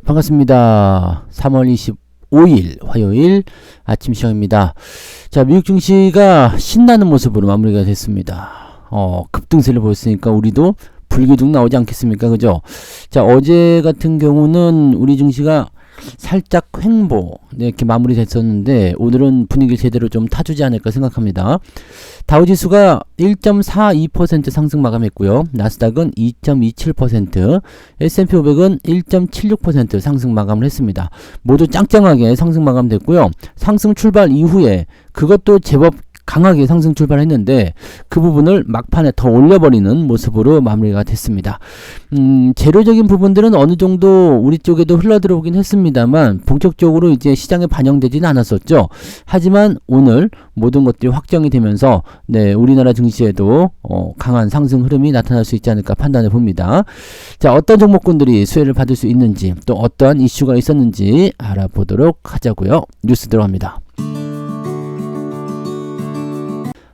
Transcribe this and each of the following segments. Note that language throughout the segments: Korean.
반갑습니다. 3월 25일 화요일 아침 시간입니다. 자, 미국 증시가 신나는 모습으로 마무리가 됐습니다. 급등세를 보였으니까 우리도 불기둥 나오지 않겠습니까? 그죠? 자, 어제 같은 경우는 우리 증시가 살짝 횡보 이렇게 마무리 됐었는데 오늘은 분위기를 제대로 좀 타주지 않을까 생각합니다. 다우지수가 1.42% 상승 마감했고요. 나스닥은 2.27%, S&P 500은 1.76% 상승 마감을 했습니다. 모두 짱짱하게 상승 마감됐고요. 상승 출발 이후에 그것도 제법 강하게 상승 출발했는데 그 부분을 막판에 더 올려버리는 모습으로 마무리가 됐습니다. 재료적인 부분들은 어느 정도 우리 쪽에도 흘러들어오긴 했습니다만 본격적으로 이제 시장에 반영되지는 않았었죠. 하지만 오늘 모든 것들이 확정이 되면서 우리나라 증시에도 강한 상승 흐름이 나타날 수 있지 않을까 판단해 봅니다. 자, 어떤 종목군들이 수혜를 받을 수 있는지 또 어떠한 이슈가 있었는지 알아보도록 하자고요. 뉴스 들어갑니다.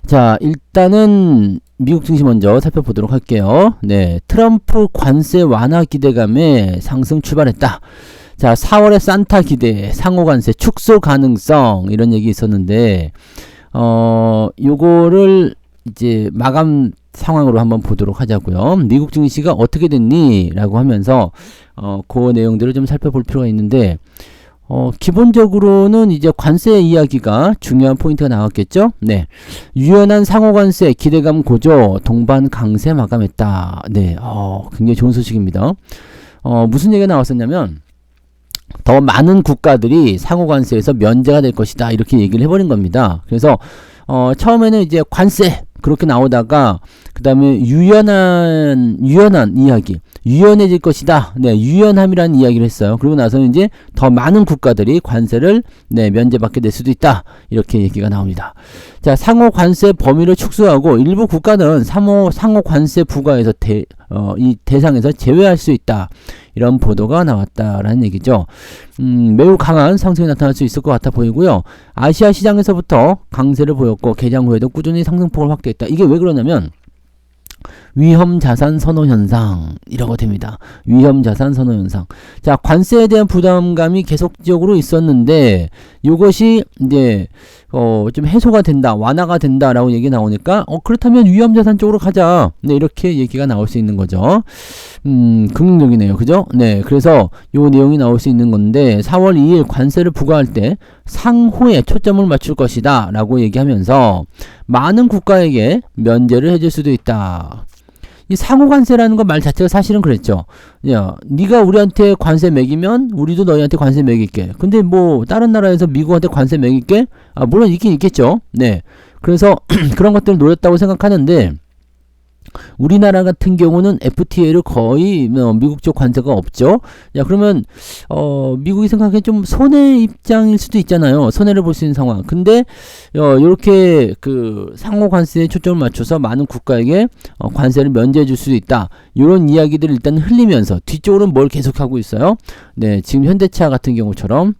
자, 일단은 미국 증시 먼저 살펴보도록 할게요. 트럼프 관세 완화 기대감에 상승 출발했다. 자, 4월에 산타 기대, 상호 관세 축소 가능성 이런 얘기 있었는데 요거를 이제 마감 상황으로 한번 보도록 하자고요. 미국 증시가 어떻게 됐니? 라고 하면서 그 내용들을 좀 살펴볼 필요가 있는데 기본적으로는 이제 관세 이야기가 중요한 포인트가 나왔겠죠. 유연한 상호관세 기대감 고조 동반 강세 마감했다. 굉장히 좋은 소식입니다. 무슨 얘기가 나왔었냐면 더 많은 국가들이 상호관세에서 면제가 될 것이다 이렇게 얘기를 해버린 겁니다. 그래서 처음에는 이제 관세 그렇게 나오다가 그 다음에 유연한 이야기 유연해질 것이다. 유연함이라는 이야기를 했어요. 그리고 나서는 이제 더 많은 국가들이 관세를 면제받게 될 수도 있다. 이렇게 얘기가 나옵니다. 자, 상호 관세 범위를 축소하고 일부 국가는 상호 관세 부과에서 이 대상에서 제외할 수 있다. 이런 보도가 나왔다라는 얘기죠. 매우 강한 상승이 나타날 수 있을 것 같아 보이고요. 아시아 시장에서부터 강세를 보였고 개장 후에도 꾸준히 상승폭을 확대했다. 이게 왜 그러냐면 위험자산 선호 현상이라고 됩니다. 위험자산 선호 현상. 자, 관세에 대한 부담감이 계속적으로 있었는데 이것이 이제 좀 해소가 된다, 완화가 된다라고 얘기 나오니까 그렇다면 위험자산 쪽으로 가자. 이렇게 얘기가 나올 수 있는 거죠. 긍정적이네요. 그죠? 그래서 요 내용이 나올 수 있는 건데 4월 2일 관세를 부과할 때 상호에 초점을 맞출 것이다 라고 얘기하면서 많은 국가에게 면제를 해줄 수도 있다. 이 상호관세라는 거 말 자체가 사실은 그랬죠. 야, 네가 우리한테 관세 매기면 우리도 너희한테 관세 매길게. 근데 뭐 다른 나라에서 미국한테 관세 매길게? 물론 있긴 있겠죠. 그래서 그런 것들을 노렸다고 생각하는데 우리나라 같은 경우는 FTA를 거의 미국 쪽 관세가 없죠. 야, 그러면 미국이 생각하기엔 좀 손해 입장일 수도 있잖아요. 손해를 볼 수 있는 상황. 근데 이렇게 그 상호 관세에 초점을 맞춰서 많은 국가에게 관세를 면제해 줄 수도 있다. 이런 이야기들을 일단 흘리면서 뒤쪽으로는 뭘 계속하고 있어요. 지금 현대차 같은 경우처럼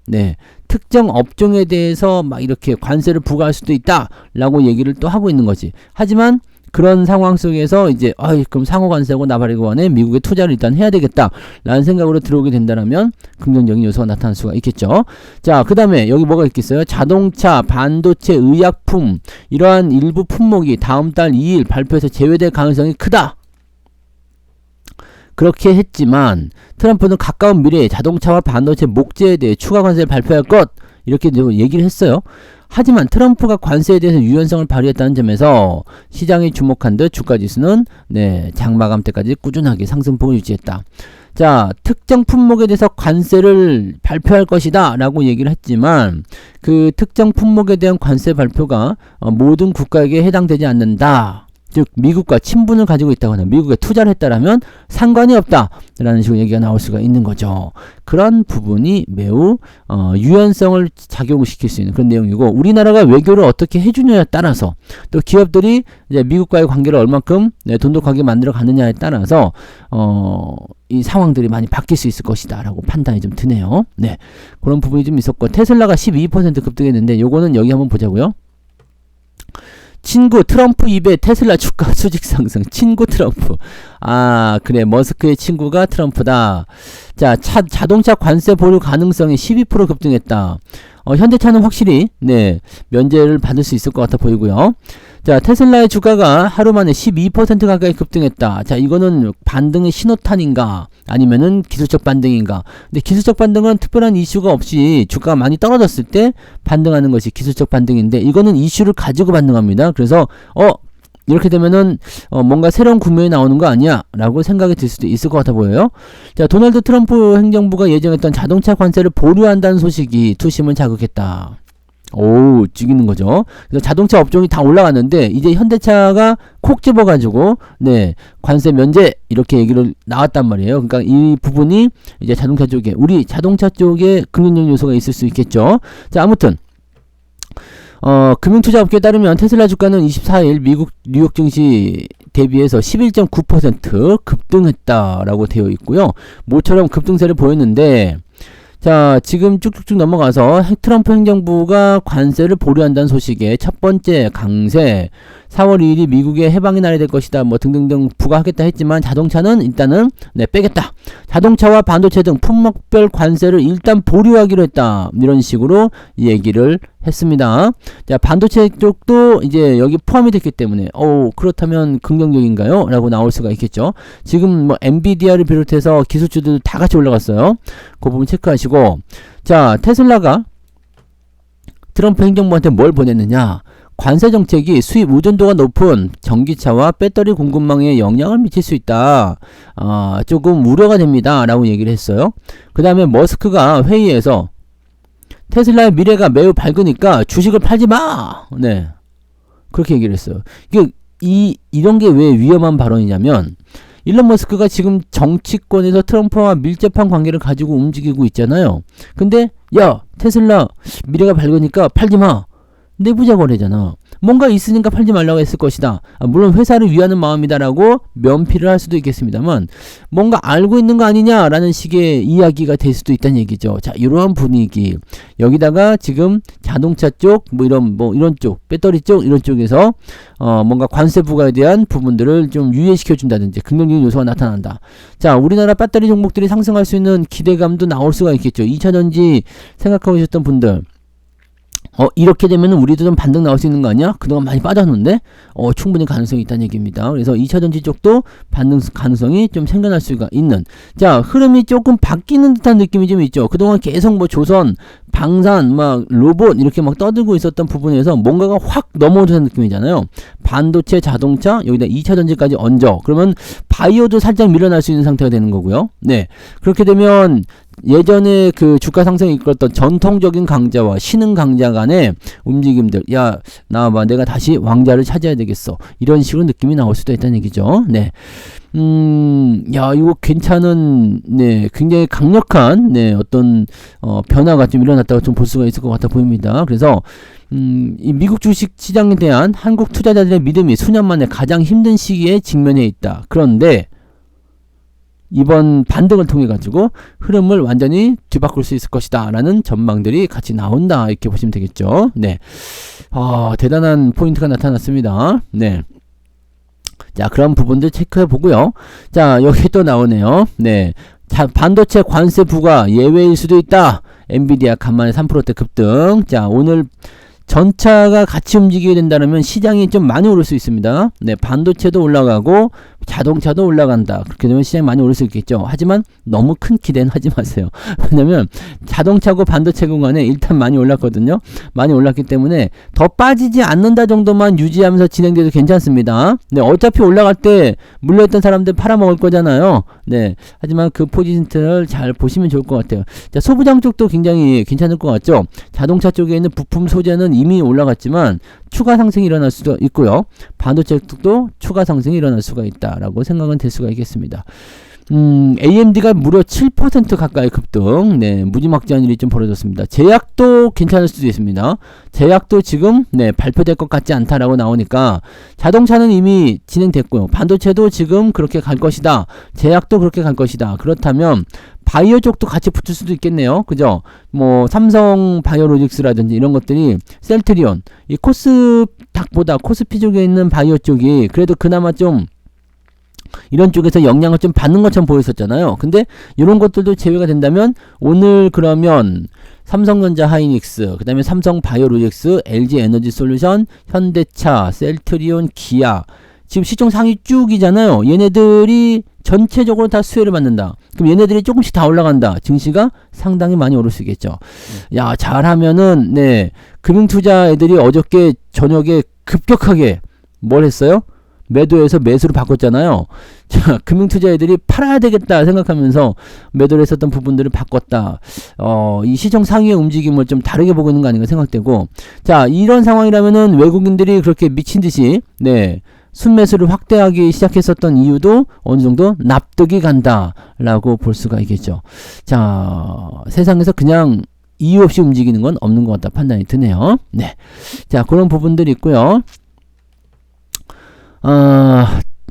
특정 업종에 대해서 막 이렇게 관세를 부과할 수도 있다라고 얘기를 또 하고 있는 거지. 하지만 그런 상황 속에서 이제 그럼 상호관세하고 나발이고안에 미국에 투자를 일단 해야 되겠다 라는 생각으로 들어오게 된다면 긍정적인 요소가 나타날 수가 있겠죠. 자, 그 다음에 여기 뭐가 있겠어요? 자동차, 반도체, 의약품 이러한 일부 품목이 다음 달 2일 발표에서 제외될 가능성이 크다. 그렇게 했지만 트럼프는 가까운 미래에 자동차와 반도체 목재에 대해 추가 관세를 발표할 것 이렇게 얘기를 했어요. 하지만 트럼프가 관세에 대해서 유연성을 발휘했다는 점에서 시장이 주목한 듯 주가지수는 장마감 때까지 꾸준하게 상승폭을 유지했다. 자, 특정 품목에 대해서 관세를 발표할 것이다 라고 얘기를 했지만 그 특정 품목에 대한 관세 발표가 모든 국가에게 해당되지 않는다. 즉 미국과 친분을 가지고 있다거나 미국에 투자를 했다라면 상관이 없다라는 식으로 얘기가 나올 수가 있는 거죠. 그런 부분이 매우 유연성을 작용시킬 수 있는 그런 내용이고 우리나라가 외교를 어떻게 해주냐에 따라서 또 기업들이 이제 미국과의 관계를 얼만큼 돈독하게 만들어 가느냐에 따라서 이 상황들이 많이 바뀔 수 있을 것이다 라고 판단이 좀 드네요. 그런 부분이 좀 있었고 테슬라가 12% 급등했는데 요거는 여기 한번 보자고요. 친구 트럼프 입에 테슬라 주가 수직 상승. 친구 트럼프. 아, 그래. 머스크의 친구가 트럼프다. 자, 자동차 관세 보류 가능성이 12% 급등했다. 현대차는 확실히, 네, 면제를 받을 수 있을 것 같아 보이고요. 자, 테슬라의 주가가 하루 만에 12% 가까이 급등했다. 자, 이거는 반등의 신호탄인가? 아니면은 기술적 반등인가? 근데 기술적 반등은 특별한 이슈가 없이 주가가 많이 떨어졌을 때 반등하는 것이 기술적 반등인데, 이거는 이슈를 가지고 반등합니다. 그래서, 이렇게 되면은 뭔가 새로운 국면이 나오는 거 아니야? 라고 생각이 들 수도 있을 것 같아 보여요. 자, 도널드 트럼프 행정부가 예정했던 자동차 관세를 보류한다는 소식이 투심을 자극했다. 오, 죽이는 거죠. 그래서 자동차 업종이 다 올라갔는데 이제 현대차가 콕 집어가지고 네, 관세 면제 이렇게 얘기를 나왔단 말이에요. 그러니까 이 부분이 이제 자동차 쪽에, 우리 자동차 쪽에 긍정적 요소가 있을 수 있겠죠. 자, 아무튼 금융투자업계에 따르면 테슬라 주가는 24일 미국 뉴욕 증시 대비해서 11.9% 급등했다라고 되어 있고요. 모처럼 급등세를 보였는데, 자, 지금 쭉쭉쭉 넘어가서 트럼프 행정부가 관세를 보류한다는 소식에 첫 번째 강세, 4월 2일이 미국의 해방의 날이 될 것이다, 뭐 등등등 부과하겠다 했지만 자동차는 일단은 네, 빼겠다. 자동차와 반도체 등 품목별 관세를 일단 보류하기로 했다. 이런 식으로 얘기를 했습니다. 자, 반도체 쪽도 이제 여기 포함이 됐기 때문에 그렇다면 긍정적인가요? 라고 나올 수가 있겠죠. 지금 뭐 엔비디아를 비롯해서 기술주들 다 같이 올라갔어요. 그 부분 체크하시고, 자, 테슬라가 트럼프 행정부한테 뭘 보냈느냐? 관세 정책이 수입 의존도가 높은 전기차와 배터리 공급망에 영향을 미칠 수 있다. 조금 우려가 됩니다. 라고 얘기를 했어요. 그 다음에 머스크가 회의에서 테슬라의 미래가 매우 밝으니까 주식을 팔지 마! 네. 그렇게 얘기를 했어요. 이런 게 왜 위험한 발언이냐면, 일론 머스크가 지금 정치권에서 트럼프와 밀접한 관계를 가지고 움직이고 있잖아요. 근데, 야, 테슬라 미래가 밝으니까 팔지 마! 내부자 거래잖아. 뭔가 있으니까 팔지 말라고 했을 것이다. 물론 회사를 위하는 마음이다라고 면피를 할 수도 있겠습니다만, 뭔가 알고 있는 거 아니냐라는 식의 이야기가 될 수도 있다는 얘기죠. 자, 이러한 분위기. 여기다가 지금 자동차 쪽, 이런 쪽, 배터리 쪽, 이런 쪽에서 뭔가 관세 부과에 대한 부분들을 좀 유예시켜 준다든지 긍정적인 요소가 나타난다. 자, 우리나라 배터리 종목들이 상승할 수 있는 기대감도 나올 수가 있겠죠. 2차전지 생각하고 계셨던 분들, 이렇게 되면 우리도 좀 반등 나올 수 있는 거 아니야? 그동안 많이 빠졌는데 충분히 가능성이 있다는 얘기입니다. 그래서 2차전지 쪽도 반등 가능성이 좀 생겨날 수가 있는, 자, 흐름이 조금 바뀌는 듯한 느낌이 좀 있죠. 그동안 계속 뭐 조선, 방산, 막 로봇 이렇게 막 떠들고 있었던 부분에서 뭔가가 확 넘어오는 느낌이잖아요. 반도체, 자동차, 여기다 2차전지까지 얹어. 그러면 바이오도 살짝 밀어날 수 있는 상태가 되는 거고요. 네, 그렇게 되면 예전에 그 주가 상승이 이끌었던 전통적인 강자와 신흥 강자 간의 움직임들, 야, 나와봐, 내가 다시 왕자를 찾아야 되겠어, 이런 식으로 느낌이 나올 수도 있다는 얘기죠. 네, 야, 이거 괜찮은, 네, 굉장히 강력한, 네, 어떤 변화가 좀 일어났다고 좀 볼 수가 있을 것 같아 보입니다. 그래서 이 미국 주식 시장에 대한 한국 투자자들의 믿음이 수년 만에 가장 힘든 시기에 직면해 있다. 그런데 이번 반등을 통해 가지고 흐름을 완전히 뒤바꿀 수 있을 것이다 라는 전망들이 같이 나온다, 이렇게 보시면 되겠죠. 네, 대단한 포인트가 나타났습니다. 네, 자, 그런 부분들 체크해 보고요. 자, 여기 또 나오네요. 네, 자, 반도체 관세 부과 예외일 수도 있다. 엔비디아 간만에 3%대 급등. 자, 오늘 전차가 같이 움직이게 된다면 시장이 좀 많이 오를 수 있습니다. 네, 반도체도 올라가고 자동차도 올라간다. 그렇게 되면 시장이 많이 오를 수 있겠죠. 하지만 너무 큰 기대는 하지 마세요. 왜냐면 자동차고 반도체고 간에 일단 많이 올랐거든요. 많이 올랐기 때문에 더 빠지지 않는다 정도만 유지하면서 진행돼도 괜찮습니다. 네, 어차피 올라갈 때 물려있던 사람들 팔아먹을 거잖아요. 네, 하지만 그 포지션을 잘 보시면 좋을 것 같아요. 자, 소부장 쪽도 굉장히 괜찮을 것 같죠. 자동차 쪽에 있는 부품 소재는 이미 올라갔지만 추가 상승이 일어날 수도 있고요. 반도체 쪽도 추가 상승이 일어날 수가 있다라고 생각은 될 수가 있겠습니다. AMD가 무려 7% 가까이 급등, 네, 무지막지한 일이 좀 벌어졌습니다. 제약도 괜찮을 수도 있습니다. 제약도 지금, 네, 발표될 것 같지 않다라고 나오니까 자동차는 이미 진행됐고요. 반도체도 지금 그렇게 갈 것이다. 제약도 그렇게 갈 것이다. 그렇다면 바이오 쪽도 같이 붙을 수도 있겠네요. 그죠? 뭐 삼성 바이오로직스라든지 이런 것들이, 셀트리온, 이 코스닥보다 코스피 쪽에 있는 바이오 쪽이 그래도 그나마 좀 이런 쪽에서 영향을 좀 받는 것처럼 보였었잖아요. 근데 이런 것들도 제외가 된다면 오늘 그러면 삼성전자 하이닉스, 그 다음에 삼성바이오로직스, LG에너지솔루션, 현대차, 셀트리온, 기아 지금 시총 상위 쭉이잖아요. 얘네들이 전체적으로 다 수혜를 받는다. 그럼 얘네들이 조금씩 다 올라간다. 증시가 상당히 많이 오를 수 있겠죠. 야, 잘하면은 네, 금융투자 애들이 어저께 저녁에 급격하게 뭘 했어요? 매도해서 매수로 바꿨잖아요. 자, 금융투자 애들이 팔아야 되겠다 생각하면서 매도를 했었던 부분들을 바꿨다. 이 시총 상위의 움직임을 좀 다르게 보고 있는 거 아닌가 생각되고, 자, 이런 상황이라면은 외국인들이 그렇게 미친 듯이 네, 순매수를 확대하기 시작했었던 이유도 어느 정도 납득이 간다라고 볼 수가 있겠죠. 자, 세상에서 그냥 이유 없이 움직이는 건 없는 것 같다 판단이 드네요. 네, 자, 그런 부분들이 있고요.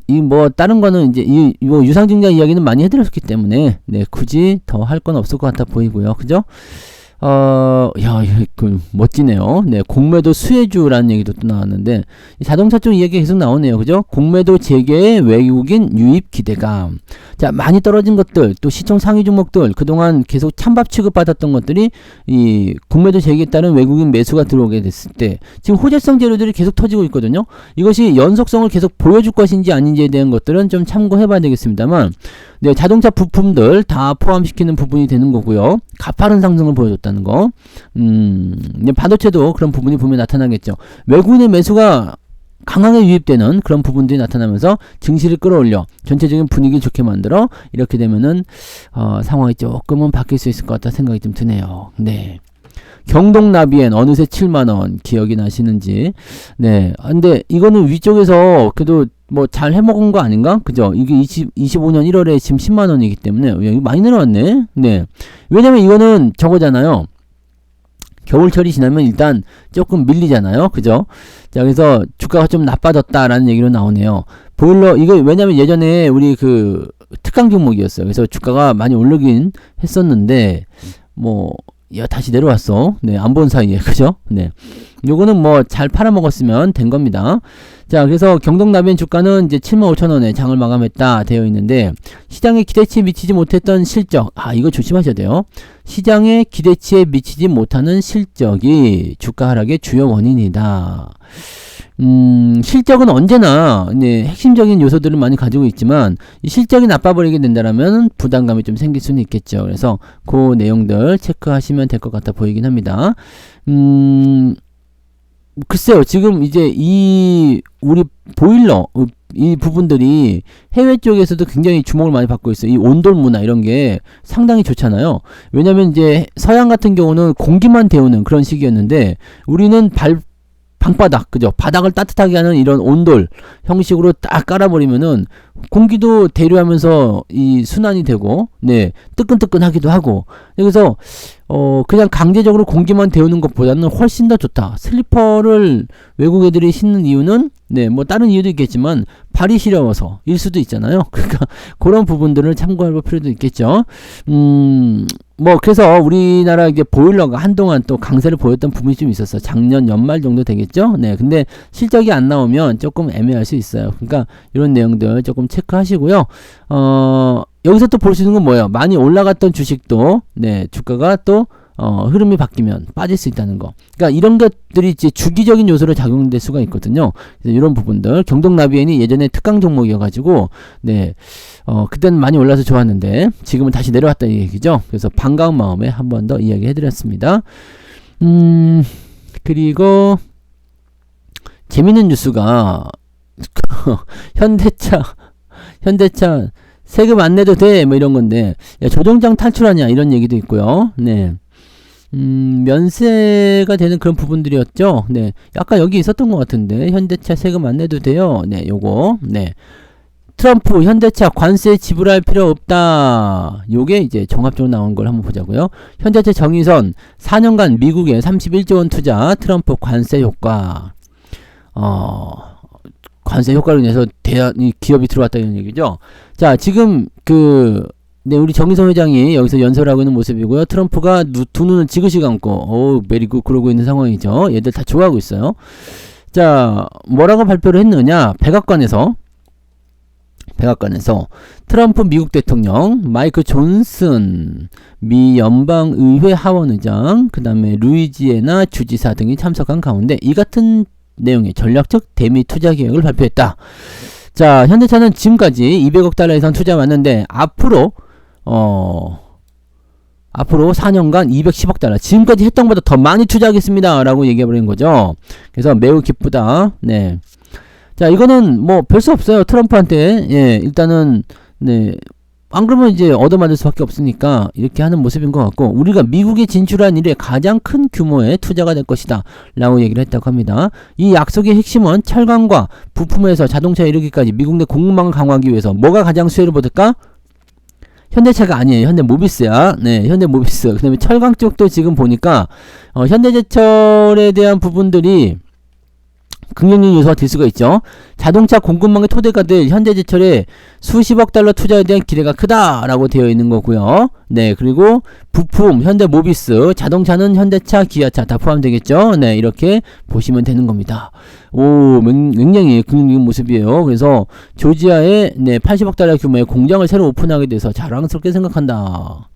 이 뭐 다른 거는 이제 이 유상증자 이야기는 많이 해드렸기 때문에 네, 굳이 더 할 건 없을 것 같아 보이고요. 그죠? 야, 그 멋지네요. 네, 공매도 수혜주라는 얘기도 또 나왔는데 자동차 쪽 이야기 계속 나오네요. 그죠? 공매도 재개의 외국인 유입 기대감. 자, 많이 떨어진 것들, 또 시총 상위 종목들, 그동안 계속 찬밥 취급받았던 것들이 이 공매도 재개에 따른 외국인 매수가 들어오게 됐을 때 지금 호재성 재료들이 계속 터지고 있거든요. 이것이 연속성을 계속 보여줄 것인지 아닌지에 대한 것들은 좀 참고해 봐야 되겠습니다만, 네, 자동차 부품들 다 포함시키는 부분이 되는 거고요. 가파른 상승을 보여줬다는 거. 반도체도 그런 부분이 보면 나타나겠죠. 외국인의 매수가 강하게 유입되는 그런 부분들이 나타나면서 증시를 끌어올려 전체적인 분위기를 좋게 만들어 이렇게 되면은 상황이 조금은 바뀔 수 있을 것 같다 생각이 좀 드네요. 네. 경동나비엔 어느새 7만원 기억이 나시는지. 네. 근데 이거는 위쪽에서 그래도 뭐 잘 해먹은 거 아닌가? 그죠? 이게 25년 1월에 지금 10만원이기 때문에 이거 많이 내려왔네. 네. 왜냐면 이거는 저거잖아요. 겨울철이 지나면 일단 조금 밀리잖아요. 그죠? 자, 그래서 주가가 좀 나빠졌다라는 얘기로 나오네요. 보일러, 이거 왜냐면 예전에 우리 그 특강 종목이었어요. 그래서 주가가 많이 오르긴 했었는데, 야, 다시 내려왔어. 네, 안 본 사이에. 그죠? 네. 요거는 뭐 잘 팔아먹었으면 된 겁니다. 자, 그래서 경동나비엔 주가는 이제 75,000원에 장을 마감했다 되어 있는데, 시장의 기대치에 미치지 못했던 실적. 이거 조심하셔야 돼요. 시장의 기대치에 미치지 못하는 실적이 주가 하락의 주요 원인이다. 실적은 언제나 네, 핵심적인 요소들을 많이 가지고 있지만 이 실적이 나빠버리게 된다면 부담감이 좀 생길 수는 있겠죠. 그래서 그 내용들 체크하시면 될 것 같아 보이긴 합니다. 글쎄요, 지금 이제 우리 보일러 이 부분들이 해외 쪽에서도 굉장히 주목을 많이 받고 있어요. 이 온돌 문화 이런 게 상당히 좋잖아요. 왜냐면 이제 서양 같은 경우는 공기만 데우는 그런 시기였는데 우리는 방바닥, 그죠? 바닥을 따뜻하게 하는 이런 온돌 형식으로 딱 깔아버리면은 공기도 대류하면서 이 순환이 되고, 네, 뜨끈뜨끈하기도 하고. 그래서, 그냥 강제적으로 공기만 데우는 것보다는 훨씬 더 좋다. 슬리퍼를 외국 애들이 신는 이유는, 네, 뭐 다른 이유도 있겠지만, 발이 시려워서 일 수도 있잖아요. 그러니까, 그런 부분들을 참고할 필요도 있겠죠. 그래서 우리나라 이제 보일러가 한동안 또 강세를 보였던 부분이 좀 있었어. 작년 연말 정도 되겠죠? 네. 근데 실적이 안 나오면 조금 애매할 수 있어요. 그러니까 이런 내용들 조금 체크하시고요. 여기서 또 볼 수 있는 건 뭐예요? 많이 올라갔던 주식도, 네, 주가가 또, 흐름이 바뀌면 빠질 수 있다는 거. 그러니까 이런 것들이 이제 주기적인 요소로 작용될 수가 있거든요. 그래서 이런 부분들. 경동나비엔이 예전에 특강 종목이어가지고, 네, 그때는 많이 올라서 좋았는데, 지금은 다시 내려왔다는 얘기죠. 그래서 반가운 마음에 한 번 더 이야기 해드렸습니다. 그리고, 재밌는 뉴스가, 현대차, 세금 안 내도 돼, 뭐 이런 건데, 야, 조정장 탈출하냐, 이런 얘기도 있고요. 네. 면세가 되는 그런 부분들이었죠. 네. 약간 여기 있었던 것 같은데, 현대차 세금 안 내도 돼요. 네, 요거. 네. 트럼프, 현대차 관세 지불할 필요 없다. 요게 이제 종합적으로 나온 걸 한번 보자고요. 현대차 정의선 4년간 미국에 31조 원 투자, 트럼프 관세 효과. 관세 효과로 인해서 기업이 들어왔다 이런 얘기죠. 자, 지금 네, 우리 정의선 회장이 여기서 연설하고 있는 모습이고요. 트럼프가 두 눈을 지그시 감고, 메리굿 그러고 있는 상황이죠. 얘들 다 좋아하고 있어요. 자, 뭐라고 발표를 했느냐? 백악관에서 백악관에서 트럼프 미국 대통령, 마이크 존슨 미 연방의회 하원의장, 그 다음에 루이지애나 주지사 등이 참석한 가운데 이 같은 내용의 전략적 대미 투자 계획을 발표했다. 자, 현대차는 지금까지 200억 달러 이상 투자 왔는데 앞으로 4년간 210억 달러, 지금까지 했던 것보다 더 많이 투자하겠습니다 라고 얘기해버린 거죠. 그래서 매우 기쁘다. 네. 자, 이거는 뭐 별 수 없어요. 트럼프한테. 예, 일단은 네, 안 그러면 이제 얻어맞을 수밖에 없으니까 이렇게 하는 모습인 것 같고, 우리가 미국에 진출한 일에 가장 큰 규모의 투자가 될 것이다 라고 얘기를 했다고 합니다. 이 약속의 핵심은 철강과 부품에서 자동차에 이르기까지 미국 내 공급망을 강화하기 위해서 뭐가 가장 수혜를 받을까? 현대차가 아니에요. 현대모비스야. 네, 현대모비스. 그 다음에 철강 쪽도 지금 보니까 현대제철에 대한 부분들이 긍정적인 요소가 될 수가 있죠. 자동차 공급망의 토대가 될 현대제철에 수십억 달러 투자에 대한 기대가 크다라고 되어 있는 거고요. 네, 그리고 부품, 현대모비스, 자동차는 현대차, 기아차 다 포함되겠죠. 네, 이렇게 보시면 되는 겁니다. 오, 굉장히 긍정적인 모습이에요. 그래서 조지아에 80억 달러 규모의 공장을 새로 오픈하게 돼서 자랑스럽게 생각한다.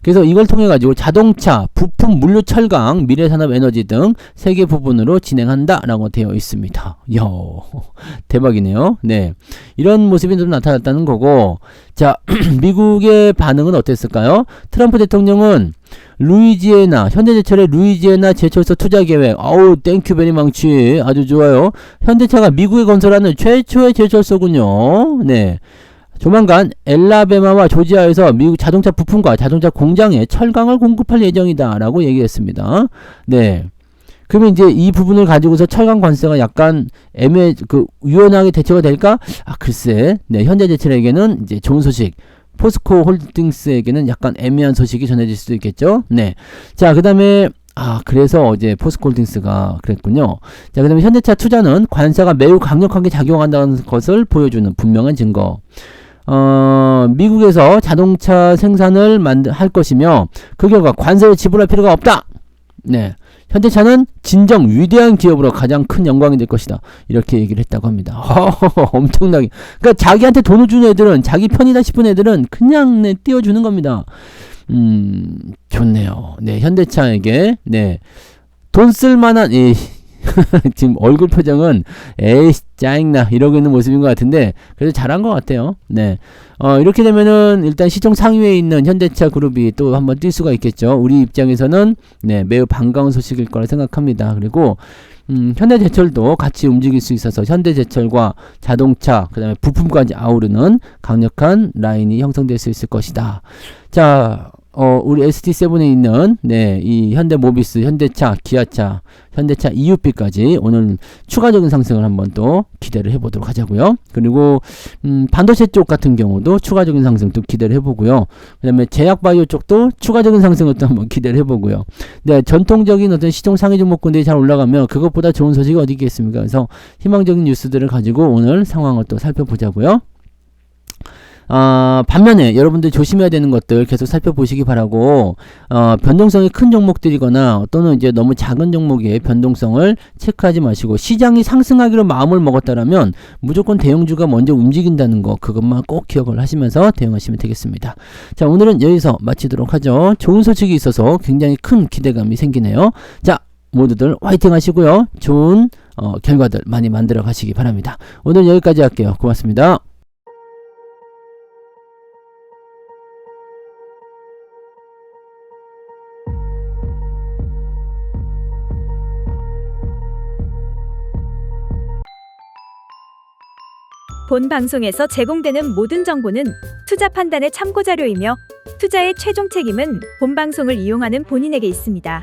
그래서 이걸 통해 가지고 자동차, 부품, 물류, 철강, 미래산업, 에너지 등 3개 부분으로 진행한다 라고 되어 있습니다. 이야, 대박이네요. 네, 이런 모습이 좀 나타났다는 거고, 자, 미국의 반응은 어땠을까요? 트럼프 대통령은 루이지애나, 현대제철의 루이지애나 제철소 투자 계획, 어우, 땡큐 베리 망치, 아주 좋아요. 현대차가 미국에 건설하는 최초의 제철소군요. 네, 조만간 엘라베마와 조지아에서 미국 자동차 부품과 자동차 공장에 철강을 공급할 예정이다 라고 얘기했습니다. 네, 그러면 이제 이 부분을 가지고서 철강 관세가 약간 유연하게 대처가 될까? 아, 글쎄. 네, 현대제철에게는 이제 좋은 소식, 포스코 홀딩스에게는 약간 애매한 소식이 전해질 수도 있겠죠. 네, 자, 그 다음에 그래서 이제 포스코홀딩스가 그랬군요. 자, 그 다음에 현대차 투자는 관세가 매우 강력하게 작용한다는 것을 보여주는 분명한 증거. 미국에서 자동차 생산을 할 것이며 그 결과 관세를 지불할 필요가 없다. 네, 현대차는 진정 위대한 기업으로 가장 큰 영광이 될 것이다. 이렇게 얘기를 했다고 합니다. 엄청나게. 그러니까 자기한테 돈을 주는 애들은, 자기 편이다 싶은 애들은 그냥 띄워주는 겁니다. 좋네요. 네, 현대차에게 돈 쓸만한 지금 얼굴 표정은 에이 짜증나 이러고 있는 모습인 것 같은데, 그래도 잘한 것 같아요. 네, 이렇게 되면은 일단 시총 상위에 있는 현대차 그룹이 또 한번 뛸 수가 있겠죠. 우리 입장에서는 매우 반가운 소식일 거라 생각합니다. 그리고 현대제철도 같이 움직일 수 있어서 현대제철과 자동차, 그 다음에 부품까지 아우르는 강력한 라인이 형성될 수 있을 것이다. 자, 우리 ST7에 있는 이 현대모비스, 현대차, 기아차, 현대차 EUP까지 오늘 추가적인 상승을 한번 또 기대를 해보도록 하자고요. 그리고 반도체 쪽 같은 경우도 추가적인 상승도 기대를 해보고요. 그 다음에 제약바이오 쪽도 추가적인 상승을 또 한번 기대를 해보고요. 네, 전통적인 어떤 시총 상위 종목군들이 잘 올라가면 그것보다 좋은 소식이 어디 있겠습니까? 그래서 희망적인 뉴스들을 가지고 오늘 상황을 또 살펴보자고요. 반면에 여러분들 조심해야 되는 것들 계속 살펴보시기 바라고, 변동성이 큰 종목들이거나 또는 이제 너무 작은 종목의 변동성을 체크하지 마시고, 시장이 상승하기로 마음을 먹었다라면 무조건 대형주가 먼저 움직인다는 거, 그것만 꼭 기억을 하시면서 대응하시면 되겠습니다. 자, 오늘은 여기서 마치도록 하죠. 좋은 소식이 있어서 굉장히 큰 기대감이 생기네요. 자, 모두들 화이팅 하시고요. 좋은 결과들 많이 만들어 가시기 바랍니다. 오늘 여기까지 할게요. 고맙습니다. 본 방송에서 제공되는 모든 정보는 투자 판단의 참고자료이며 투자의 최종 책임은 본 방송을 이용하는 본인에게 있습니다.